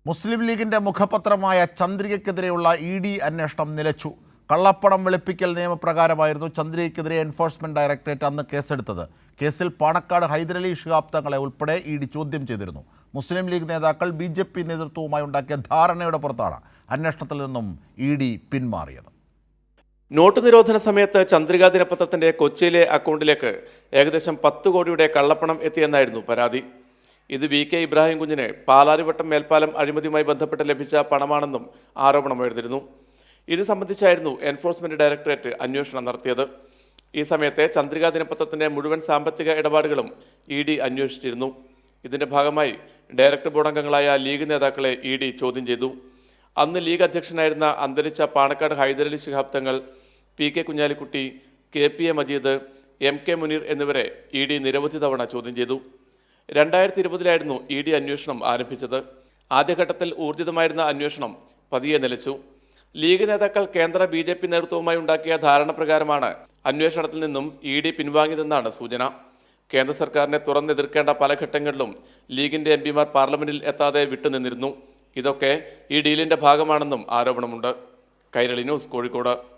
മുസ്ലിം ലീഗിന്റെ മുഖപത്രമായ ചന്ദ്രികയ്ക്കെതിരെയുള്ള ഇ.ഡി. അന്വേഷണം നിലച്ചു. കള്ളപ്പണം വെളുപ്പിക്കൽ നിയമപ്രകാരമായിരുന്നു ചന്ദ്രികയ്ക്കെതിരെ എൻഫോഴ്സ്മെന്റ് ഡയറക്ടറേറ്റ് അന്ന് കേസെടുത്തത്. കേസിൽ പാണക്കാട് ഹൈദരലി ശിഹാബ് തങ്ങളെ ഉൾപ്പെടെ ഇ.ഡി. ചോദ്യം ചെയ്തിരുന്നു. മുസ്ലിം ലീഗ് നേതാക്കൾ ബി.ജെ.പി. നേതൃത്വവുമായി ഉണ്ടാക്കിയ ധാരണയുടെ പുറത്താണ് അന്വേഷണത്തിൽ നിന്നും ഇ.ഡി. പിന്മാറിയത്. നോട്ട് നിരോധന സമയത്ത് ചന്ദ്രിക ദിനപത്രത്തിന്റെ കൊച്ചിയിലെ അക്കൗണ്ടിലേക്ക് ഏകദേശം 10 കോടിയുടെ കള്ളപ്പണം എത്തിയെന്നായിരുന്നു പരാതി. ഇത് VK ഇബ്രാഹിം കുഞ്ഞിന് പാലാരിവട്ടം മേൽപ്പാലം അഴിമതിയുമായി ബന്ധപ്പെട്ട് ലഭിച്ച പണമാണെന്നും ആരോപണമുയർന്നിരുന്നു. ഇത് സംബന്ധിച്ചായിരുന്നു എൻഫോഴ്സ്മെന്റ് ഡയറക്ടറേറ്റ് അന്വേഷണം നടത്തിയത്. ഈ സമയത്തെ ചന്ദ്രിക ദിനപത്രത്തിന്റെ മുഴുവൻ സാമ്പത്തിക ഇടപാടുകളും ഇ.ഡി. അന്വേഷിച്ചിരുന്നു. ഇതിന്റെ ഭാഗമായി ഡയറക്ടർ ബോർഡ് അംഗങ്ങളായ ലീഗ് നേതാക്കളെ ഇ.ഡി. ചോദ്യം ചെയ്തു. അന്ന് ലീഗ് അധ്യക്ഷനായിരുന്ന അന്തരിച്ച Panakkad Hyderali Shihab Thangal, P.K. Kunhalikutty, K.P.A. Majeed, M.K. Muneer എന്നിവരെ ഇ.ഡി. നിരവധി തവണ ചോദ്യം ചെയ്തു. 2020 ഇ.ഡി. അന്വേഷണം ആരംഭിച്ചത്. ആദ്യഘട്ടത്തിൽ ഊർജിതമായിരുന്ന അന്വേഷണം പതിയെ നിലച്ചു. ലീഗ് നേതാക്കൾ കേന്ദ്ര ബി.ജെ.പി. നേതൃത്വവുമായി ഉണ്ടാക്കിയ ധാരണ പ്രകാരമാണ് അന്വേഷണത്തിൽ നിന്നും ഇ.ഡി. പിൻവാങ്ങിയതെന്നാണ് സൂചന. കേന്ദ്ര സർക്കാരിനെ തുറന്നെതിർക്കേണ്ട പല ഘട്ടങ്ങളിലും ലീഗിന്റെ എംപിമാർ പാർലമെന്റിൽ എത്താതെ വിട്ടുനിന്നിരുന്നു. ഇതൊക്കെ ഈ ഡീലിന്റെ ഭാഗമാണെന്നും ആരോപണമുണ്ട്. കൈരളി ന്യൂസ്, കോഴിക്കോട്.